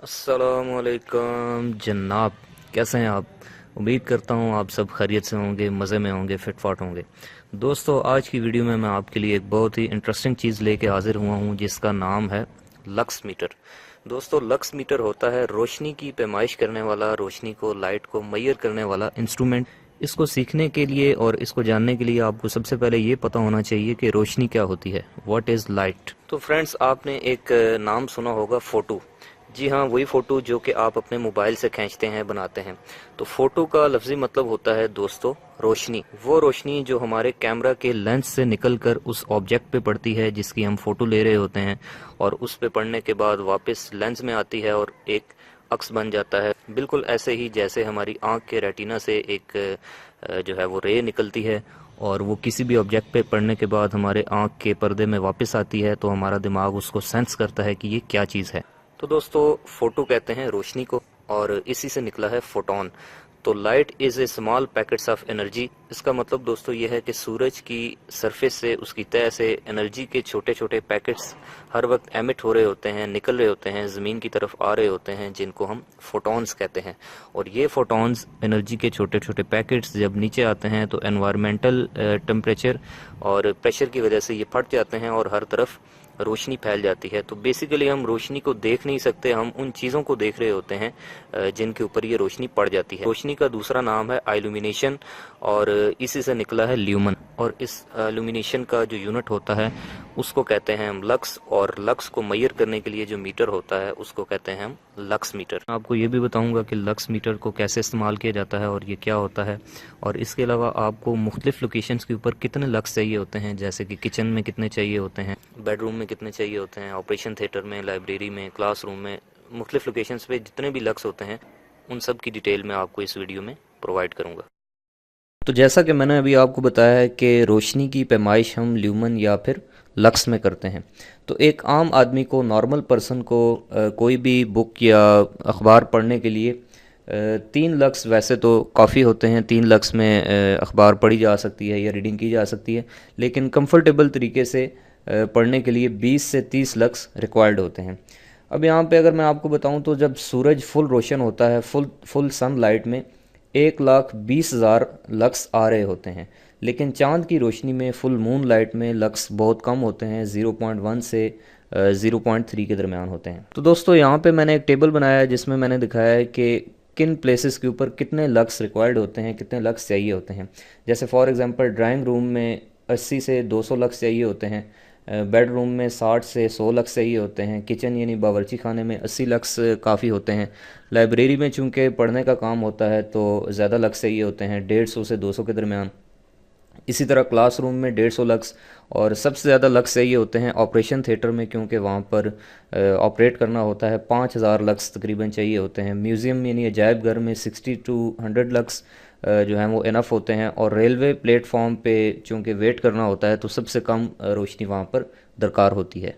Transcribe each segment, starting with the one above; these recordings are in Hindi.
अस्सलामुअलैकुम जनाब, कैसे हैं आप। उम्मीद करता हूँ आप सब खैरियत से होंगे, मज़े में होंगे, फिटफाट होंगे। दोस्तों, आज की वीडियो में मैं आपके लिए एक बहुत ही इंटरेस्टिंग चीज़ लेके हाजिर हुआ हूँ जिसका नाम है लक्स मीटर। दोस्तों, लक्स मीटर होता है रोशनी की पैमाइश करने वाला, रोशनी को, लाइट को मैयर करने वाला इंस्ट्रूमेंट। इसको सीखने के लिए और इसको जानने के लिए आपको सबसे पहले ये पता होना चाहिए कि रोशनी क्या होती है, व्हाट इज़ लाइट। तो फ्रेंड्स, आपने एक नाम सुना होगा, फ़ोटो। जी हाँ, वही फ़ोटो जो कि आप अपने मोबाइल से खींचते हैं, बनाते हैं। तो फ़ोटो का लफ्ज़ी मतलब होता है दोस्तों रोशनी। वो रोशनी जो हमारे कैमरा के लेंस से निकलकर उस ऑब्जेक्ट पे पड़ती है जिसकी हम फ़ोटो ले रहे होते हैं, और उस पे पड़ने के बाद वापस लेंस में आती है और एक अक्स बन जाता है। बिल्कुल ऐसे ही जैसे हमारी आँख के रेटिना से एक जो है वो रे निकलती है, और वो किसी भी ऑब्जेक्ट पे पड़ने के बाद हमारे आँख के पर्दे में वापस आती है, तो हमारा दिमाग उसको सेंस करता है कि ये क्या चीज़ है। तो दोस्तों, फोटो कहते हैं रोशनी को, और इसी से निकला है फोटोन। तो light is a small packets of energy. इसका मतलब दोस्तों ये है कि सूरज की सरफेस से, उसकी तह से एनर्जी के छोटे छोटे पैकेट्स हर वक्त एमिट हो रहे होते हैं, निकल रहे होते हैं, ज़मीन की तरफ आ रहे होते हैं, जिनको हम फोटॉन्स कहते हैं। और ये फोटॉन्स, एनर्जी के छोटे छोटे पैकेट्स जब नीचे आते हैं तो एनवायरमेंटल टेम्परेचर और प्रेशर की वजह से ये फट जाते हैं और हर तरफ रोशनी फैल जाती है। तो बेसिकली हम रोशनी को देख नहीं सकते, हम उन चीज़ों को देख रहे होते हैं जिनके ऊपर ये रोशनी पड़ जाती है। रोशनी का दूसरा नाम है आइल्यूमिनेशन, और इसी से निकला है ल्यूमन। और इस इल्यूमिनेशन का जो यूनिट होता है उसको कहते हैं हम लक्स, और लक्स को मैयर करने के लिए जो मीटर होता है उसको कहते हैं हम लक्स मीटर। आपको ये भी बताऊंगा कि लक्स मीटर को कैसे इस्तेमाल किया जाता है और ये क्या होता है। और इसके अलावा आपको मुख्तलिफ लोकेशंस के ऊपर कितने लक्स चाहिए होते हैं, जैसे कि किचन में कितने चाहिए होते हैं, बेडरूम में कितने चाहिए होते हैं, ऑपरेशन थिएटर में, लाइब्रेरी में, क्लासरूम में, मुख्तलिफ लोकेशंस पे जितने भी लक्स होते हैं उन सब की डिटेल मैं आपको इस वीडियो में प्रोवाइड करूंगा। तो जैसा कि मैंने अभी आपको बताया है कि रोशनी की पैमाइश हम ल्यूमन या फिर लक्स में करते हैं। तो एक आम आदमी को, नॉर्मल पर्सन को कोई भी बुक या अखबार पढ़ने के लिए 3 लक्स वैसे तो काफ़ी होते हैं। 3 लक्स में अखबार पढ़ी जा सकती है या रीडिंग की जा सकती है, लेकिन कंफर्टेबल तरीके से पढ़ने के लिए 20 से 30 लक्स रिक्वायर्ड होते हैं। अब यहाँ पे अगर मैं आपको बताऊँ तो जब सूरज फुल रोशन होता है, फुल सन लाइट में 1,20,000 लक्स आ रहे होते हैं, लेकिन चांद की रोशनी में, फुल मून लाइट में लक्स बहुत कम होते हैं, 0.1 से 0.3 के दरमियान होते हैं। तो दोस्तों, यहाँ पे मैंने एक टेबल बनाया है जिसमें मैंने दिखाया है कि किन प्लेसेस के ऊपर कितने लक्स रिक्वायर्ड होते हैं, कितने लक्स चाहिए होते हैं। जैसे फॉर एग्जांपल ड्राइंग रूम में 80 से 200 लक्स चाहिए होते हैं, बेडरूम में 60 से 100 लक्स चाहिए होते हैं, किचन यानी बावर्ची खाने में 80 लक्स काफ़ी होते हैं, लाइब्रेरी में चूँकि पढ़ने का काम होता है तो ज़्यादा लक्स चाहिए होते हैं, 150 से 200 के दरमियान। इसी तरह क्लासरूम में 150 लक्स, और सबसे ज़्यादा लक्स चाहिए होते हैं ऑपरेशन थिएटर में, क्योंकि वहाँ पर ऑपरेट करना होता है, 5,000 लक्स तकरीबन चाहिए होते हैं। म्यूज़ियम यानी अजायब घर में 60 टू 100 लक्स जो हैं वो इनफ होते हैं। और रेलवे प्लेटफॉर्म पे चूँकि वेट करना होता है तो सबसे कम रोशनी वहाँ पर दरकार होती है।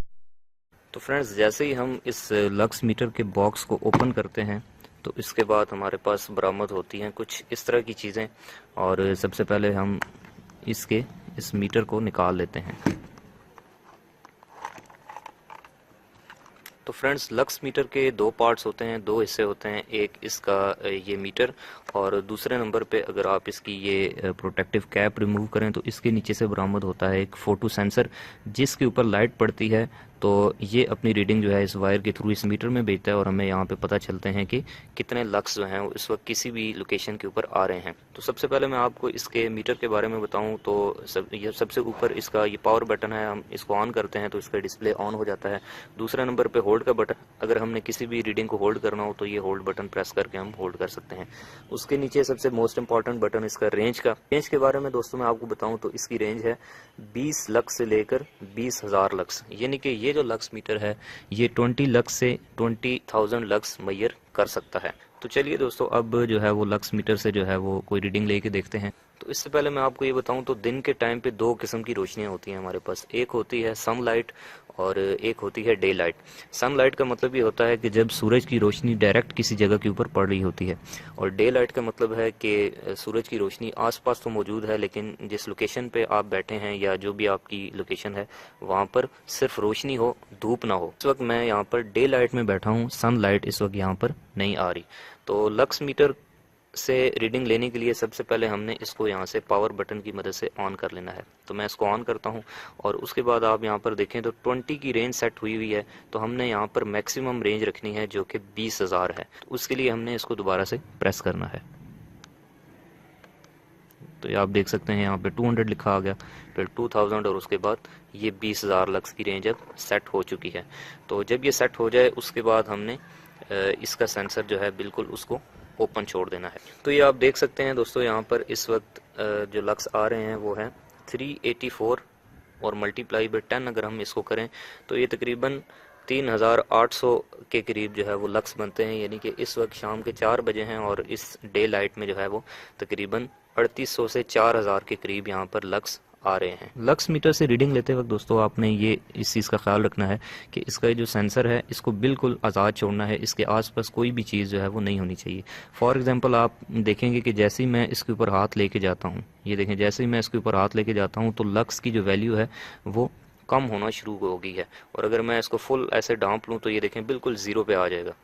तो फ्रेंड्स, जैसे ही हम इस लक्स मीटर के बॉक्स को ओपन करते हैं तो इसके बाद हमारे पास बरामद होती हैं कुछ इस तरह की चीज़ें। और सबसे पहले हम इस मीटर को निकाल लेते हैं। तो फ्रेंड्स, लक्स मीटर के 2 पार्ट्स होते हैं, 2 हिस्से होते हैं। एक इसका ये मीटर, और दूसरे नंबर पे अगर आप इसकी ये प्रोटेक्टिव कैप रिमूव करें तो इसके नीचे से बरामद होता है एक फ़ोटो सेंसर, जिसके ऊपर लाइट पड़ती है तो ये अपनी रीडिंग जो है इस वायर के थ्रू इस मीटर में भेजता है, और हमें यहाँ पे पता चलते हैं कि कितने लक्स जो हैं वो इस वक्त किसी भी लोकेशन के ऊपर आ रहे हैं। तो सबसे पहले मैं आपको इसके मीटर के बारे में बताऊँ तो ये सबसे ऊपर इसका ये पावर बटन है। हम इसको ऑन करते हैं तो इसका डिस्प्ले ऑन हो जाता है। दूसरे नंबर पे होल्ड का बटन, अगर हमने किसी भी रीडिंग को होल्ड करना हो तो ये होल्ड बटन प्रेस करके हम होल्ड कर सकते हैं। उसके नीचे सबसे मोस्ट इंपॉर्टेंट बटन इसका रेंज का। रेंज के बारे में दोस्तों मैं आपको बताऊं तो इसकी रेंज है 20 लक्स से लेकर 20,000 लक्स, यानी कि ये जो लक्स मीटर है ये 20 लक्स से 20,000 लक्स मैयर कर सकता है। तो चलिए दोस्तों, अब जो है वो लक्स मीटर से जो है वो कोई रीडिंग लेके देखते हैं। तो इससे पहले मैं आपको ये बताऊं तो दिन के टाइम पे दो किस्म की रोशनियां होती हैं हमारे पास। एक होती है सनलाइट और एक होती है डे लाइट। सनलाइट का मतलब ये होता है कि जब सूरज की रोशनी डायरेक्ट किसी जगह के ऊपर पड़ रही होती है, और डे लाइट का मतलब है कि सूरज की रोशनी आसपास तो मौजूद है लेकिन जिस लोकेशन पे आप बैठे हैं या जो भी आपकी लोकेशन है वहाँ पर सिर्फ रोशनी हो, धूप ना हो। इस वक्त मैं यहाँ पर डे लाइट में बैठा हूँ, सनलाइट इस वक्त यहाँ पर नहीं आ रही। तो लक्स मीटर से रीडिंग लेने के लिए सबसे पहले हमने इसको यहाँ से पावर बटन की मदद से ऑन कर लेना है। तो मैं इसको ऑन करता हूँ और उसके बाद आप यहाँ पर देखें तो 20 की रेंज सेट हुई हुई है। तो हमने यहाँ पर मैक्सिमम रेंज रखनी है जो कि 20,000 है। तो उसके लिए हमने इसको दोबारा से प्रेस करना है। तो ये आप देख सकते हैं यहाँ पे 200 लिखा आ गया, फिर 2000 और उसके बाद ये 20,000 लक्स की रेंज अब सेट हो चुकी है। तो जब ये सेट हो जाए उसके बाद हमने इसका सेंसर जो है बिल्कुल उसको ओपन छोड़ देना है। तो ये आप देख सकते हैं दोस्तों, यहाँ पर इस वक्त जो लक्स आ रहे हैं वो हैं 384 और मल्टीप्लाई बाय 10 अगर हम इसको करें तो ये तकरीबन 3800 के करीब जो है वो लक्स बनते हैं। यानी कि इस वक्त शाम के 4 बजे हैं और इस डे लाइट में जो है वो तकरीबन 3800 से 4000 के करीब यहाँ पर लक्स आ रहे हैं। लक्स मीटर से रीडिंग लेते वक्त दोस्तों आपने ये इस चीज़ का ख्याल रखना है कि इसका जो सेंसर है इसको बिल्कुल आज़ाद छोड़ना है, इसके आसपास कोई भी चीज़ जो है वो नहीं होनी चाहिए। फॉर एग्जांपल आप देखेंगे कि जैसे ही मैं इसके ऊपर हाथ लेके जाता हूँ, ये देखें जैसे ही मैं इसके ऊपर हाथ लेके जाता हूँ तो लक्स की जो वैल्यू है वो कम होना शुरू हो गई है। और अगर मैं इसको फुल ऐसे डांप लूँ तो ये देखें बिल्कुल ज़ीरो पे आ जाएगा,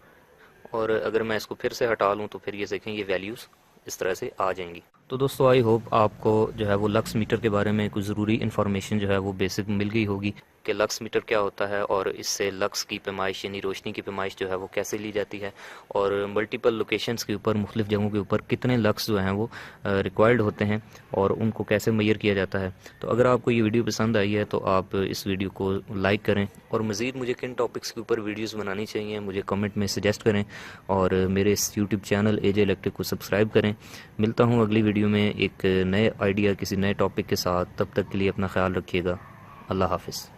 और अगर मैं इसको फिर से हटा लूँ तो फिर ये देखें ये वैल्यूज़ इस तरह से आ जाएंगी। तो दोस्तों आई होप आपको जो है वो लक्स मीटर के बारे में कुछ ज़रूरी इन्फॉर्मेशन जो है वो बेसिक मिल गई होगी कि लक्स मीटर क्या होता है और इससे लक्स की पैमाइश यानी रोशनी की पैमाइश जो है वो कैसे ली जाती है, और मल्टीपल लोकेशंस के ऊपर मुख्तलिफ जगहों के ऊपर कितने लक्स जो हैं वो रिक्वायर्ड होते हैं और उनको कैसे मेजर किया जाता है। तो अगर आपको ये वीडियो पसंद आई है तो आप इस वीडियो को लाइक करें, और मज़ीद मुझे किन टॉपिक्स के ऊपर वीडियोज़ बनानी चाहिए मुझे कमेंट में सजेस्ट करें, और मेरे इस यूट्यूब चैनल एजे इलेक्ट्रिक को सब्सक्राइब करें। मिलता हूँ अगली वीडियो में एक नए आइडिया किसी नए टॉपिक के साथ। तब तक के लिए अपना ख्याल रखिएगा। अल्लाह हाफिज़।